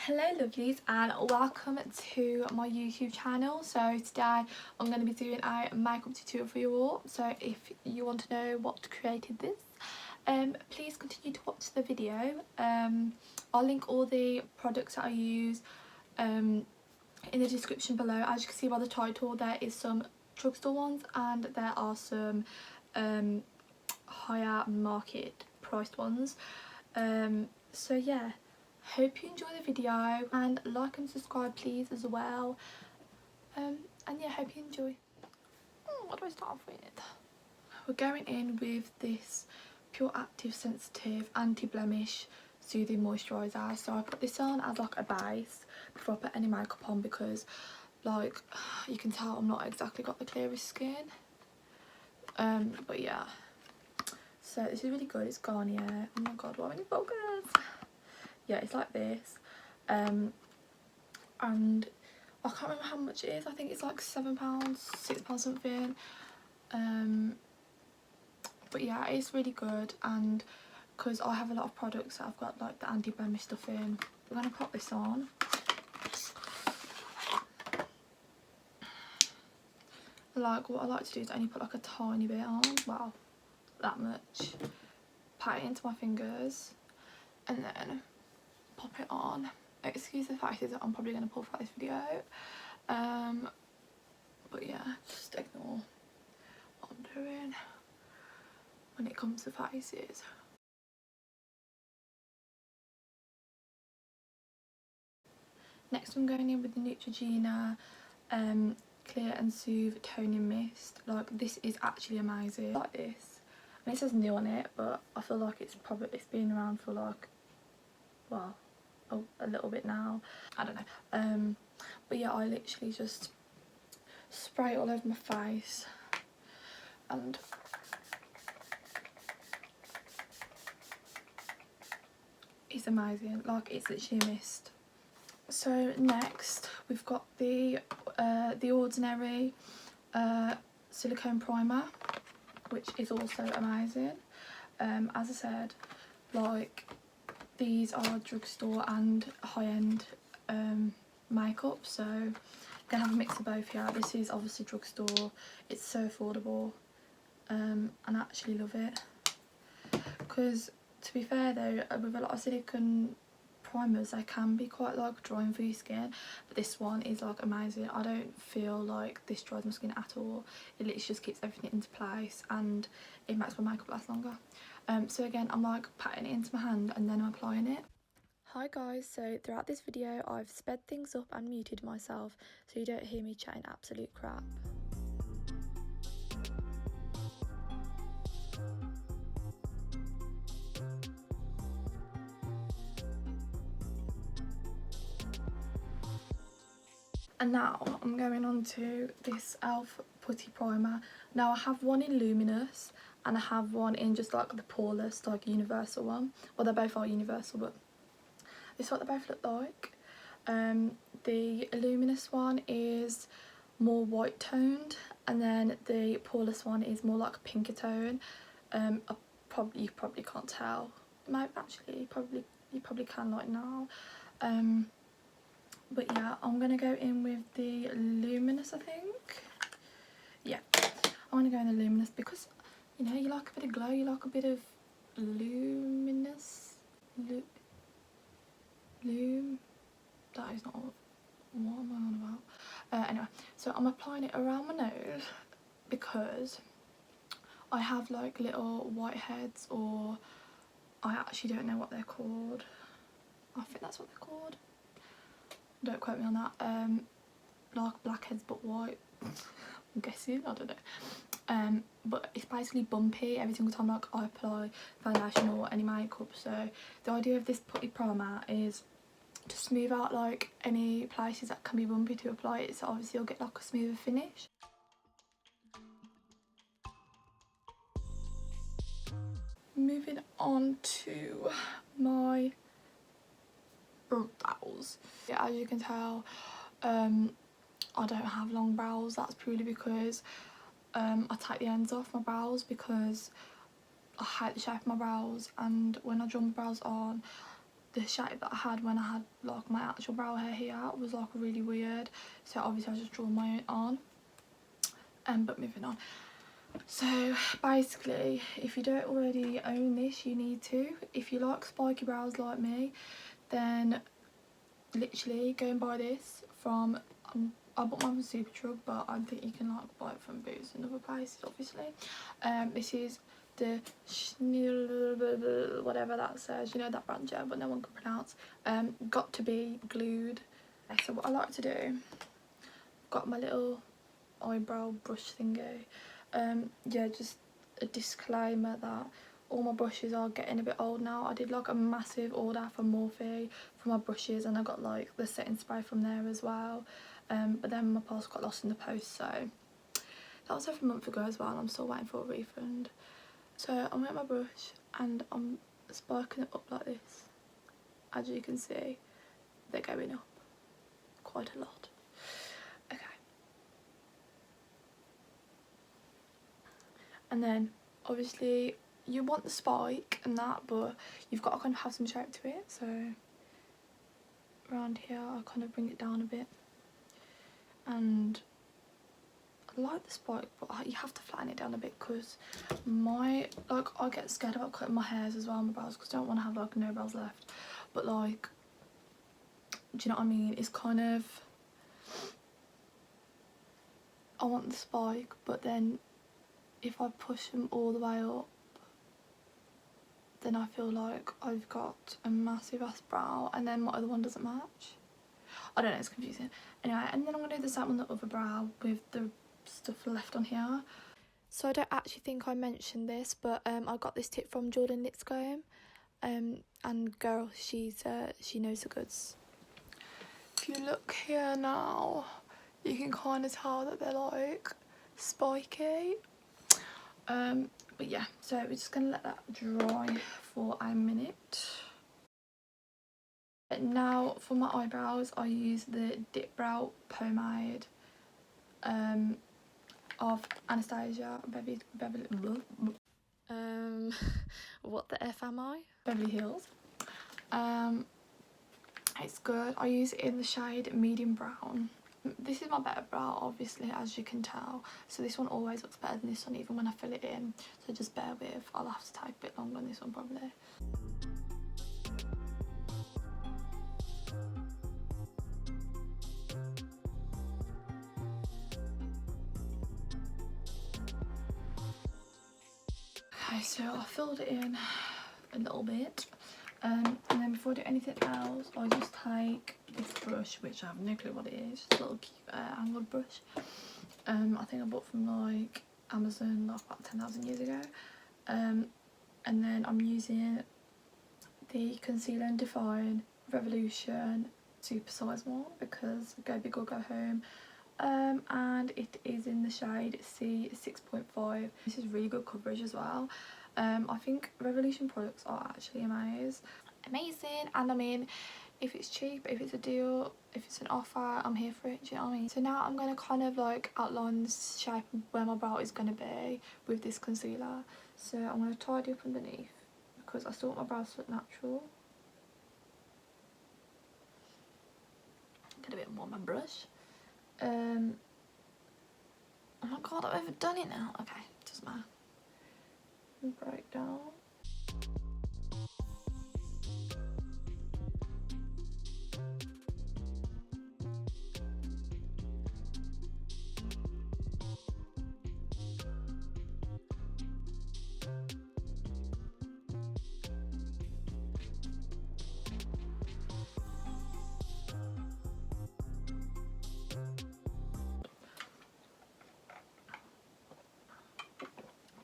Hello lovelies and welcome to my YouTube channel. So today I'm going to be doing a makeup tutorial for you all. So if you want to know what created this, please continue to watch the video. I'll link all the products that I use in the description below. As you can see by the title, there is some drugstore ones and there are some higher market priced ones. So yeah, hope you enjoy the video and like and subscribe please as well. And yeah, hope you enjoy. What do I start off with? We're going in with this Pure Active Sensitive Anti-Blemish Soothing Moisturiser. So I put this on as like a base before I put any makeup on because like you can tell I'm not exactly got the clearest skin. But yeah. So this is really good. It's Garnier. Oh my god, why many focus? Yeah, it's like this. And I can't remember how much it is. I think it's like £7, £6 something. But yeah, it's really good, and because I have a lot of products that I've got like the anti-blemish stuff in, we're gonna pop this on. Like what I like to do is only put like a tiny bit on, well, that much. Pat it into my fingers and then pop it on. Excuse the faces that I'm probably going to pull throughout this video. But yeah, just ignore what I'm doing when it comes to faces. Next I'm going in with the Neutrogena Clear and Soothe Toning Mist. Like this is actually amazing. Like this. And it says new on it, but I feel like it's been around for like, well, a little bit now. I don't know. But yeah, I literally just spray it all over my face and it's amazing. Like it's literally a mist. So next we've got the Ordinary Silicone Primer, which is also amazing. As I said, like these are drugstore and high-end makeup, so I'm gonna have a mix of both here. This is obviously drugstore. It's so affordable, and I actually love it. Because to be fair though, with a lot of silicone primers, they can be quite like drying for your skin, but this one is like amazing. I don't feel like this dries my skin at all. It literally just keeps everything into place and it makes my makeup last longer. So again, I'm like patting it into my hand and then I'm applying it. Hi guys, so throughout this video I've sped things up and muted myself so you don't hear me chatting absolute crap. And now I'm going on to this e.l.f. Putty primer. Now I have one in Luminous and I have one in just like the poreless, like universal one. Well, they both are universal, but this is what they both look like. The Luminous one is more white toned and then the poreless one is more like a pinker tone. You probably can't tell. Maybe actually, you probably can like now. But yeah, I'm going to go in with the Luminous, I think. Yeah, I'm going to go in the Luminous because, you know, you like a bit of glow, you like a bit of luminous. That is not what am I on about? Anyway, so I'm applying it around my nose because I have like little whiteheads, or I actually don't know what they're called. I think that's what they're called. Don't quote me on that. Like blackheads but white. I'm guessing, I don't know. But it's basically bumpy every single time like I apply foundation or any makeup. So the idea of this putty primer is to smooth out like any places that can be bumpy to apply it, so obviously you'll get like a smoother finish. Moving on to my brows. Yeah, as you can tell, I don't have long brows. That's purely because I take the ends off my brows because I hate the shape of my brows, and when I draw my brows on the shape that I had when I had like my actual brow hair here was like really weird, so obviously I just draw my own on. But moving on. So basically, if you don't already own this, you need to. If you like spiky brows like me, then literally go and buy this from I bought mine from Superdrug, but I think you can like buy it from Boots and other places obviously. This is the whatever that says, you know, that brand, yeah, but no one can pronounce. Got to be glued. So what I like to do, got my little eyebrow brush thingy. Yeah, just a disclaimer that all my brushes are getting a bit old now. I did like a massive order from Morphe for my brushes, and I got like the setting spray from there as well. But then my parcel got lost in the post, so that was over a month ago as well, and I'm still waiting for a refund. So I'm with my brush and I'm sparking it up like this. As you can see, they're going up quite a lot. Okay. And then obviously you want the spike and that, but you've got to kind of have some shape to it. So around here I kind of bring it down a bit, and I like the spike, but you have to flatten it down a bit, because I get scared about cutting my hairs as well on my brows, because I don't want to have like no brows left. But like, do you know what I mean? It's kind of, I want the spike, but then if I push them all the way up, then I feel like I've got a massive ass brow, and then my other one doesn't match. I don't know, it's confusing. Anyway, and then I'm going to do the same on the other brow with the stuff left on here. So I don't actually think I mentioned this, but I got this tip from Jordan Lipscomb, and girl, she knows the goods. If you look here now, you can kind of tell that they're like spiky. But yeah, so we're just gonna let that dry for a minute. Now for my eyebrows, I use the Dipbrow pomade of Anastasia, Beverly what the F am I? Beverly Hills. It's good. I use it in the shade medium brown. This is my better brow, obviously, as you can tell. So this one always looks better than this one, even when I fill it in. So just bear with. I'll have to take a bit longer on this one probably. Okay, so I filled it in a little bit. And then before I do anything else, I just take this brush, which I have no clue what it is, just a little cute angled brush. I think I bought from like Amazon like about 10,000 years ago. And then I'm using the Conceal and Define Revolution supersize one, because go big or go home. And it is in the shade C6.5. This is really good coverage as well. I think Revolution products are actually amazing, and I mean, if it's cheap, if it's a deal, if it's an offer, I'm here for it, do you know what I mean? So now I'm going to kind of like outline the shape of where my brow is going to be with this concealer. So I'm going to tidy up underneath, because I still want my brows to look natural. Get a bit more on my brush. Oh my god, I've overdone it now. Okay, doesn't matter. Break down.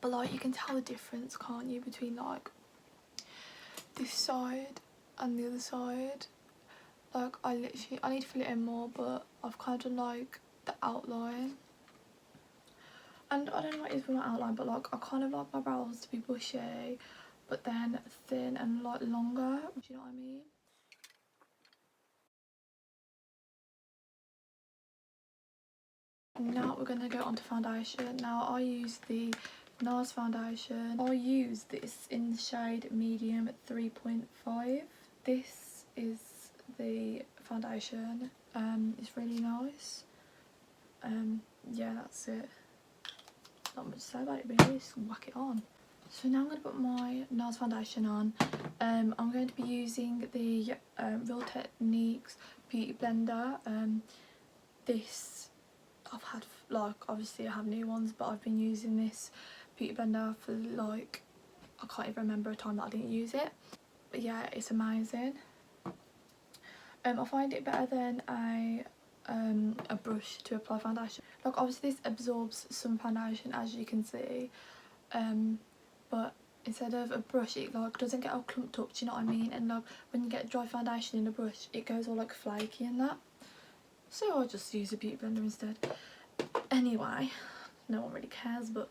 But like, you can tell the difference, can't you, between like this side and the other side. Like, I need to fill it in more, but I've kind of done like the outline. And I don't know what it is with my outline, but like, I kind of like my brows to be bushy, but then thin and like longer. Do you know what I mean? Now we're gonna go on to foundation. Now I use the NARS foundation. I use this in the shade medium 3.5. This is the foundation. It's really nice. Yeah, that's it. Not much to say about it really, just whack it on. So now I'm going to put my NARS foundation on. I'm going to be using the Real Techniques Beauty Blender. This I've had, like, obviously I have new ones, but I've been using this beauty blender for, like, I can't even remember a time that I didn't use it. But yeah, it's amazing. I find it better than a brush to apply foundation. Like, obviously this absorbs some foundation, as you can see, but instead of a brush, it like doesn't get all clumped up, do you know what I mean? And like when you get dry foundation in a brush, it goes all like flaky and that. So I just use a beauty blender instead. Anyway, no one really cares, but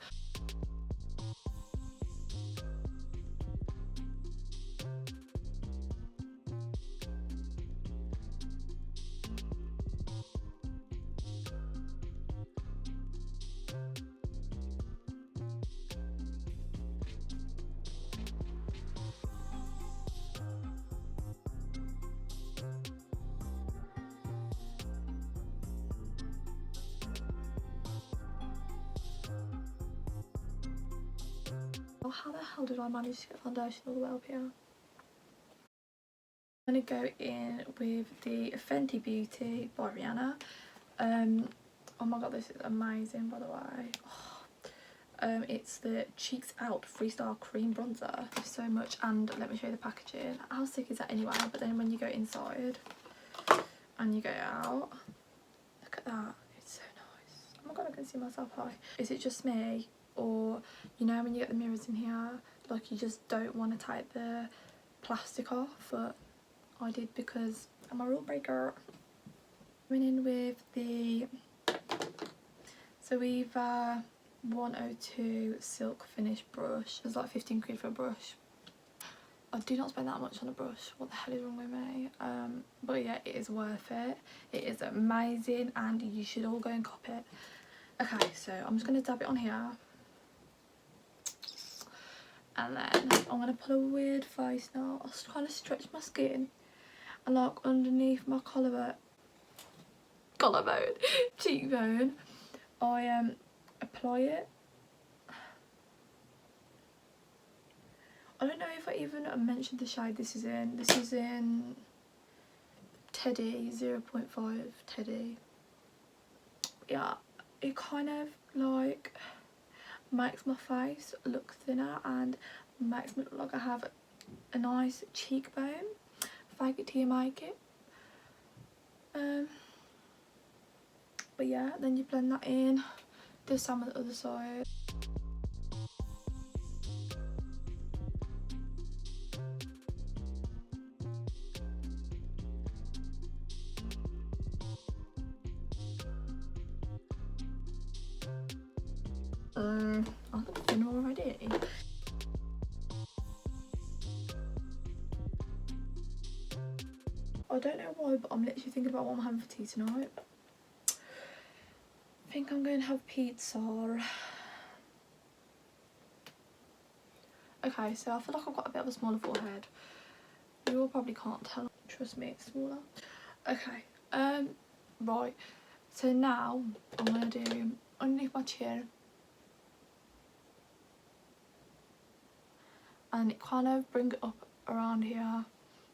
oh, how the hell did I manage to get foundation all the way up here? I'm going to go in with the Fenty Beauty by Rihanna. Oh my god, this is amazing, by the way. Oh, it's the Cheeks Out Freestyle Cream Bronzer. So much, and let me show you the packaging. How sick is that anyway? But then when you go inside and you go out, look at that. It's so nice. Oh my god, I can see myself high. Is it just me, or you know when you get the mirrors in here, like you just don't want to take the plastic off? But I did because I'm a rule breaker. Went in with the Soothe 102 Silk Finish brush. It's like 15 quid for a brush. I do not spend that much on a brush. What the hell is wrong with me? But yeah, it is worth it. It is amazing, and you should all go and cop it. Okay, so I'm just going to dab it on here. And then I'm going to put a weird face now. I'll kind of stretch my skin. And like underneath my collarbone, cheekbone, I apply it. I don't know if I even mentioned the shade this is in. This is in Teddy 0.5 Teddy. Yeah, it kind of like makes my face look thinner and makes me look like I have a nice cheekbone. Fake it till you make it. But yeah, then you blend that in. Do some on the other side. I look thinner already. I don't know why, but I'm literally thinking about what I'm having for tea tonight. I think I'm going to have pizza. Okay, so I feel like I've got a bit of a smaller forehead. You all probably can't tell. Trust me, it's smaller. Okay, right. So now I'm going to do underneath my chin. And it kind of brings it up around here.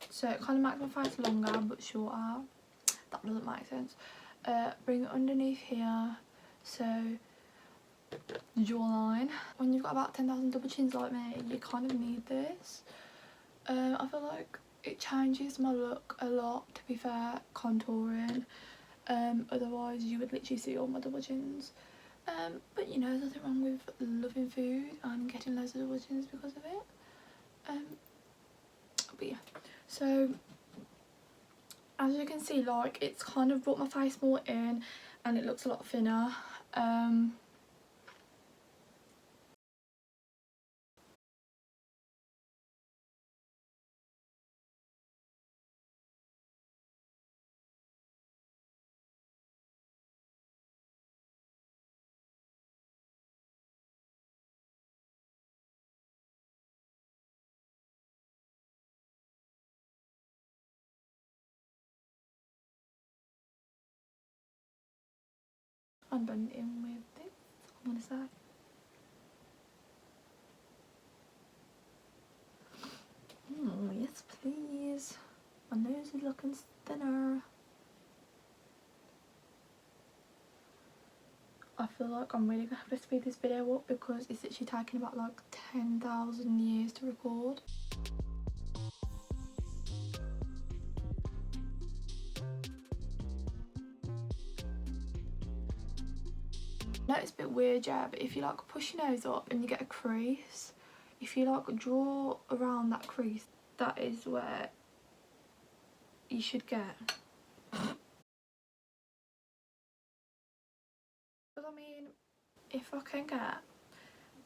So it kind of makes my face longer but shorter. That doesn't make sense. Bring it underneath here. So jawline. When you've got about 10,000 double chins like me, you kind of need this. I feel like it changes my look a lot, to be fair, contouring. Otherwise you would literally see all my double chins. But you know, there's nothing wrong with loving food and getting loads of double chins because of it. But yeah, so as you can see, like, it's kind of brought my face more in and it looks a lot thinner. and blend it in with this, I'm going to say. Yes please. My nose is looking thinner. I feel like I'm really going to have to speed this video up because it's actually taking about like 10,000 years to record. I know it's a bit weird, yeah, but if you like push your nose up and you get a crease, if you like draw around that crease, that is where you should get. But I mean, if I can get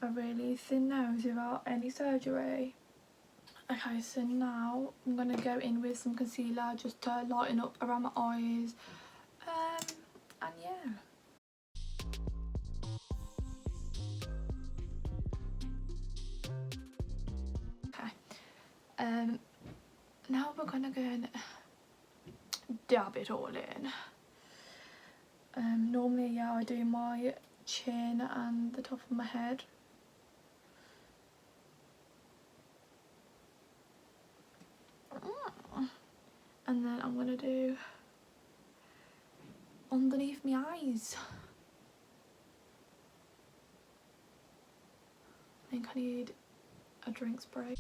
a really thin nose without any surgery. Okay, so now I'm going to go in with some concealer just to lighten up around my eyes. And yeah. Okay. Now we're going to go and dab it all in. Normally, yeah, I do my chin and the top of my head. And then I'm going to do underneath my eyes. I think I need a drink spray.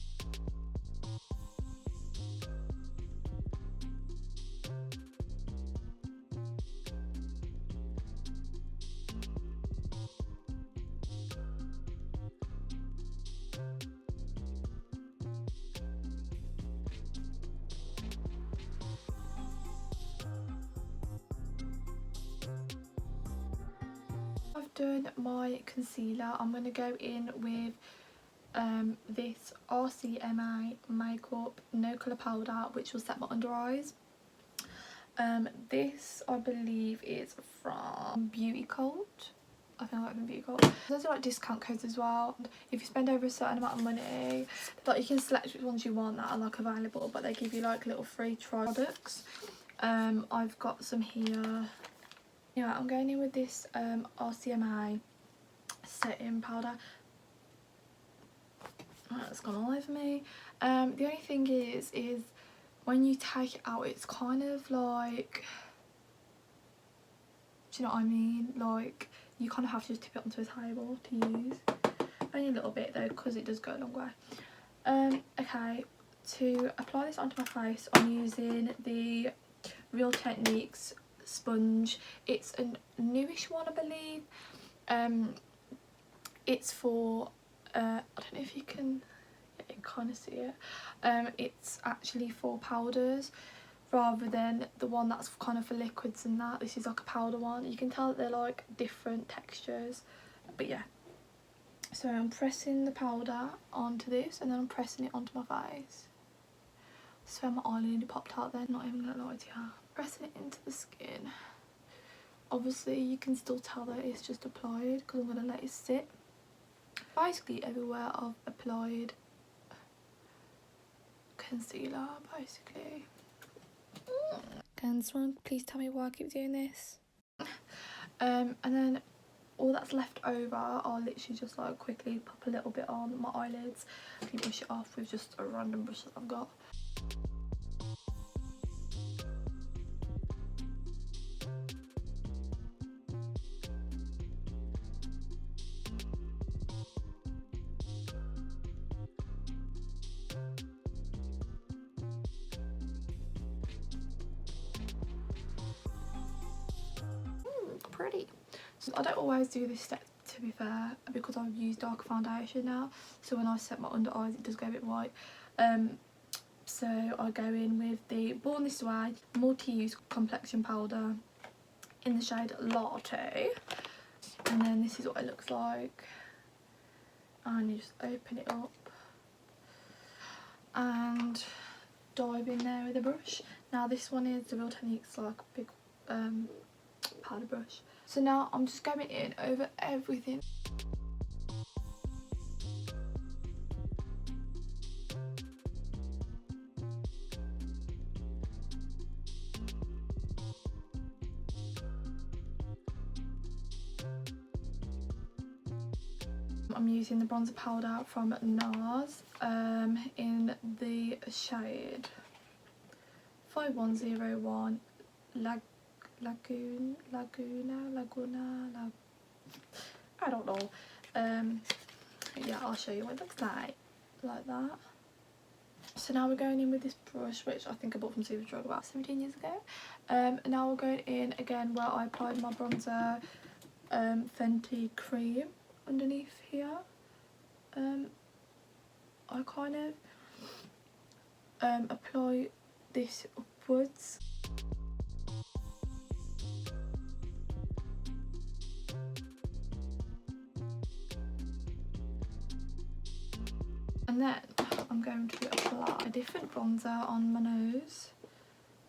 I've done my concealer. I'm going to go in with this RCMA makeup no colour powder, which will set my under eyes. This I believe is from Beauty Cult. I think I like from Beauty Cult. Those are like discount codes as well. If you spend over a certain amount of money, like you can select which ones you want that are like available, but they give you like little free trial products. I've got some here. Yeah, I'm going in with this RCMA setting powder. It's gone all over me. The only thing is when you take it out, it's kind of like, do you know what I mean? Like, you kind of have to just tip it onto a table to use. Only a little bit though, because it does go a long way. Okay, to apply this onto my face, I'm using the Real Techniques sponge. It's a newish one, I believe. It's for I don't know if you can kind of see it. It's actually for powders rather than the one that's kind of for liquids and that. This is like a powder one. You can tell that they're like different textures, but yeah. So I'm pressing the powder onto this and then I'm pressing it onto my face. So my eyelid popped out there, not even gonna lie to you. Pressing it into the skin. Obviously you can still tell that it's just applied because I'm gonna let it sit. Basically everywhere I've applied concealer, basically. Can someone please tell me why I keep doing this? And then all that's left over, I'll literally just like quickly pop a little bit on my eyelids and brush it off with just a random brush that I've got. Pretty. So I don't always do this step, to be fair, because I've used darker foundation now, so when I set my under eyes it does go a bit white. So I go in with the Born This Way multi-use complexion powder in the shade Latte, and then this is what it looks like, and you just open it up and dive in there with a brush. Now this one is the Real Techniques like big powder brush. So now I'm just going in over everything. I'm using the bronzer powder from NARS in the shade 5101 Laguna. I don't know. Yeah, I'll show you what it looks like that. So now we're going in with this brush, which I think I bought from Superdrug about 17 years ago. Now we're going in again where I applied my bronzer Fenty cream underneath here. I kind of apply this upwards. And then I'm going to apply a different bronzer on my nose.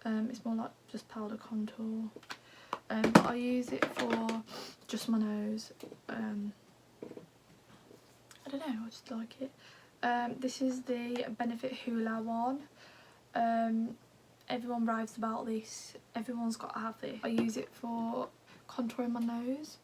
It's more like just powder contour. But I use it for just my nose. I don't know, I just like it. This is the Benefit Hoola one. Everyone raves about this. Everyone's got to have this. I use it for contouring my nose.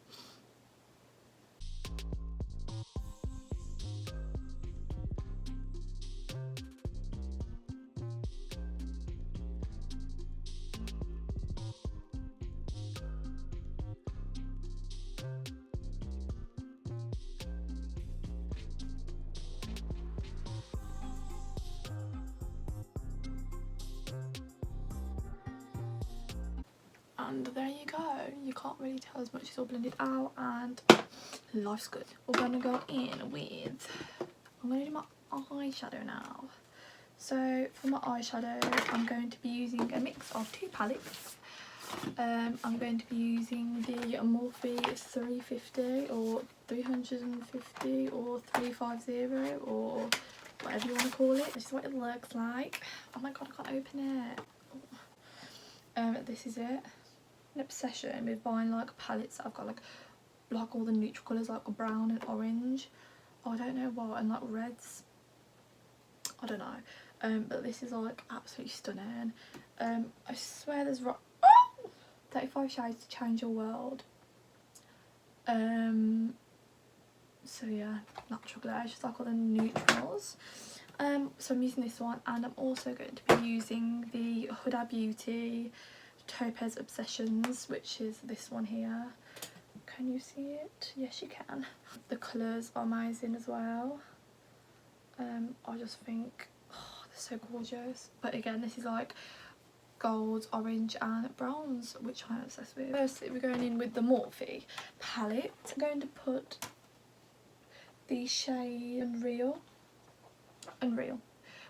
And there you go. You can't really tell as much, it's all blended out and life's good. We're going to go in with, I'm going to do my eyeshadow now. So for my eyeshadow, I'm going to be using a mix of two palettes. I'm going to be using the Morphe 350 or 350 or 350 or whatever you want to call it. This is what it looks like. Oh my god, I can't open it. This is it. An obsession with buying like palettes that I've got like all the neutral colours, like brown and orange. I don't know what, and like reds. I don't know. But this is like absolutely stunning. I swear there's 35 shades to change your world. So yeah, natural glow, just like all the neutrals. So I'm using this one, and I'm also going to be using the Huda Beauty Topaz Obsessions, which is this one here. Can you see it? Yes, you can. The colours are amazing as well. I just think, oh, they're so gorgeous. But again, this is like golds, orange and browns, which I'm obsessed with. Firstly, we're going in with the Morphe palette. I'm going to put the shade Unreal,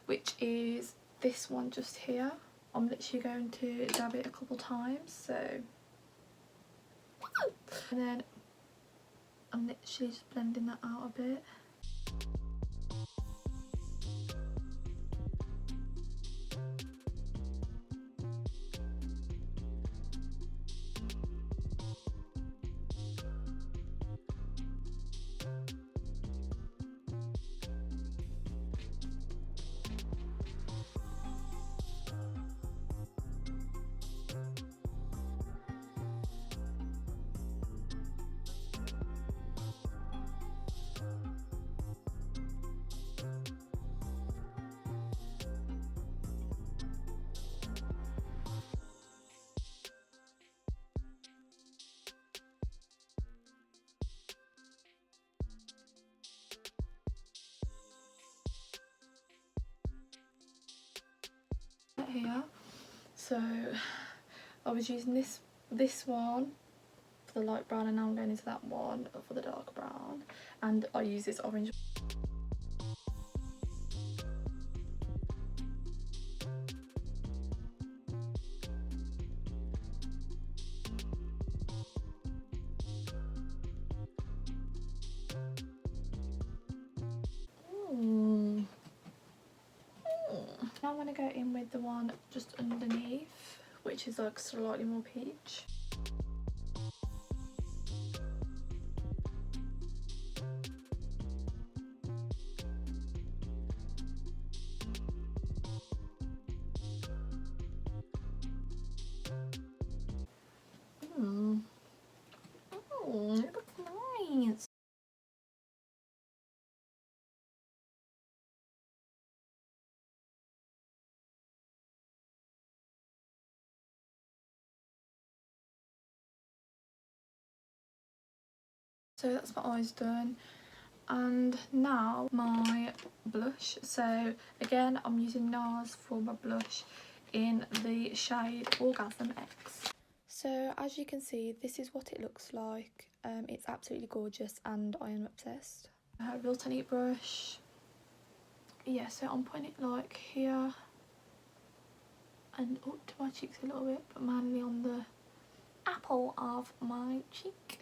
which is this one just here. I'm literally going to dab it a couple times, so, and then I'm literally just blending that out a bit. Here, so I was using this one for the light brown, and now I'm going into that one for the dark brown, and I use this orange. Now I'm going to go in with the one just underneath, which is like slightly more peach. It looks nice. So that's my eyes done. And now my blush. So again, I'm using NARS for my blush in the shade Orgasm X. So as you can see, this is what it looks like. It's absolutely gorgeous and I am obsessed. Real tiny brush. Yeah, so I'm putting it like here and up to my cheeks a little bit, but mainly on the apple of my cheek.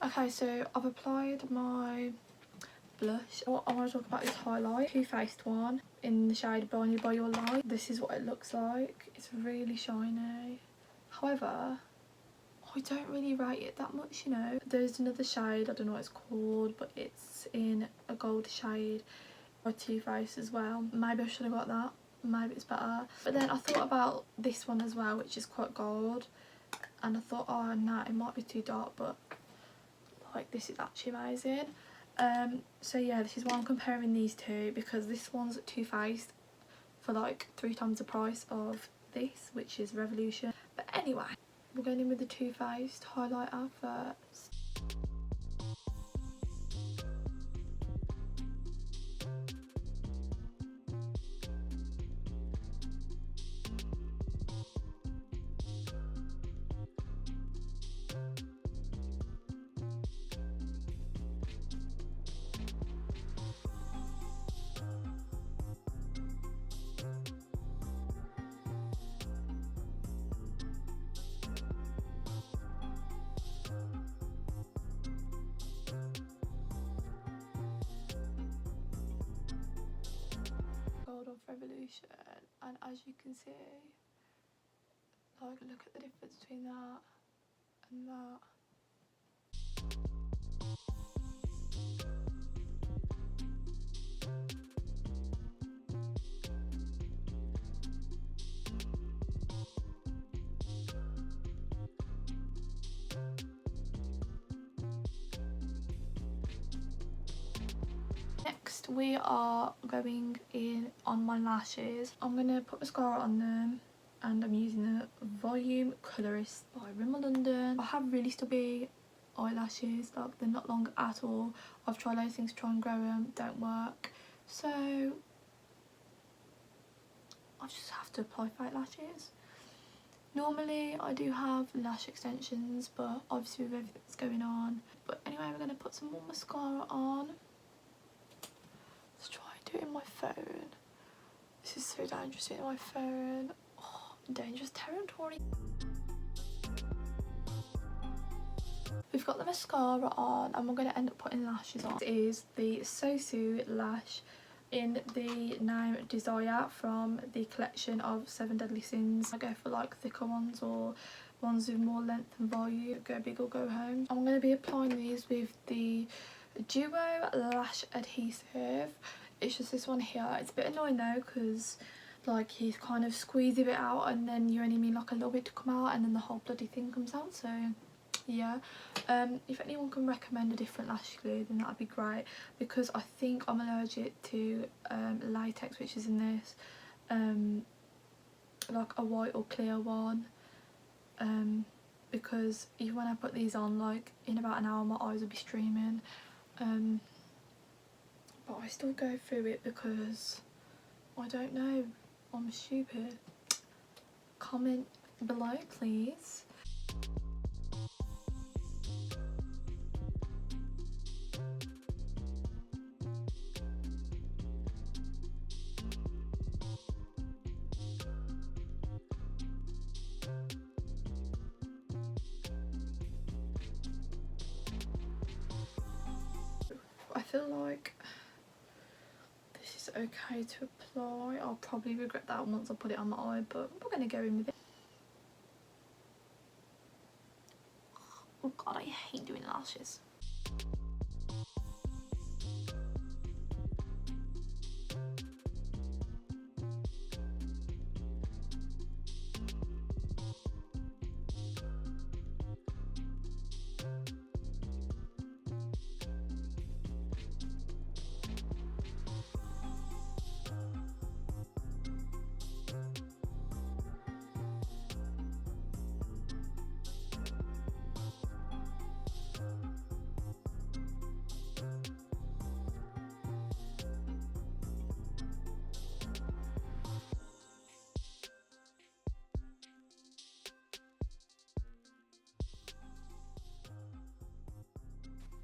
Okay, so I've applied my blush. What I want to talk about is highlight. Too Faced one in the shade Blinded by Your Light. This is what it looks like. It's really shiny. However, I don't really rate it that much, you know. There's another shade, I don't know what it's called, but it's in a gold shade by Too Faced as well. Maybe I should have got that. Maybe it's better. But then I thought about this one as well, which is quite gold. And I thought, oh no, it might be too dark, but like this is actually amazing. So yeah, this is why I'm comparing these two, because this one's Too Faced for like 3 times the price of this, which is Revolution. But anyway, we're going in with the Too Faced highlighter first. Gold of Revolution, and as you can see, like, look at the difference between that and that. Next we are going in on my lashes. I'm going to put mascara on them, and I'm using the Volume Colourist by Rimmel London. I have really stubby eyelashes, like they're not long at all. I've tried those things to try and grow them, don't work. So I just have to apply fake lashes. Normally I do have lash extensions, but obviously with everything that's going on. But anyway, we're going to put some more mascara on. Let's try and do it in my phone. This is so dangerous in my phone. Oh, dangerous territory. We've got the mascara on and we're going to end up putting lashes on. This is the Soothe lash in the name Desire from the collection of 7 Deadly Sins. I go for like thicker ones or ones with more length and volume. Go big or go home. I'm going to be applying these with the Duo Lash Adhesive. It's just this one here. It's a bit annoying though, because like you kind of squeeze it out and then you only need like a little bit to come out and then the whole bloody thing comes out. So yeah, if anyone can recommend a different lash glue, then that'd be great, because I think I'm allergic to latex, which is in this, like a white or clear one, because even when I put these on, like in about an hour my eyes will be streaming. But I still go through it because I don't know, I'm stupid. Comment below please. I feel like this is okay to apply. I'll probably regret that once I put it on my eye, but we're going to go in with it. Oh god, I hate doing lashes.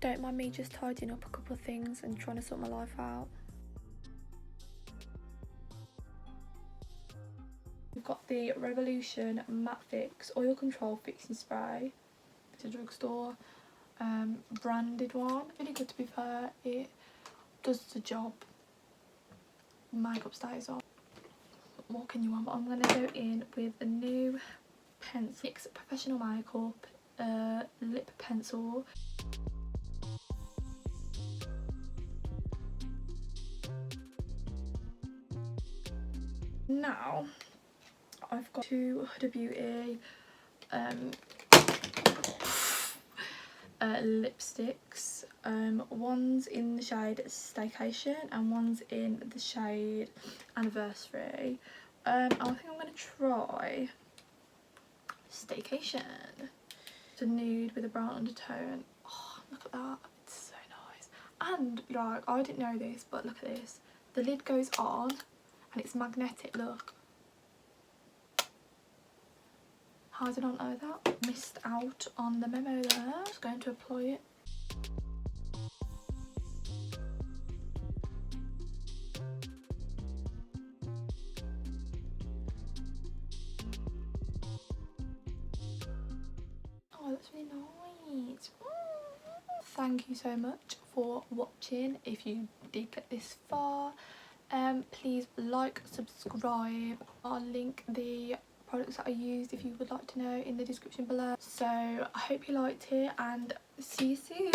Don't mind me just tidying up a couple of things and trying to sort my life out. We've got the Revolution Matte Fix Oil Control Fixing Spray. It's a Drugstore branded one. Really good, to be fair. It does the job. Makeup stays on. What can you want? But I'm going to go in with a new pencil. NYX Professional Makeup lip pencil. Now I've got two Huda Beauty lipsticks. One's in the shade Staycation and one's in the shade Anniversary. I think I'm going to try Staycation. It's a nude with a brown undertone. Oh, look at that, it's so nice. And like, I didn't know this, but look at this. The lid goes on and it's magnetic, look. How did I not know that? Missed out on the memo there. Just going to apply it. Oh, that's really nice. Thank you so much for watching. If you did get this far, please like, subscribe. I'll link the products that I used if you would like to know in the description below. So I hope you liked it and see you soon.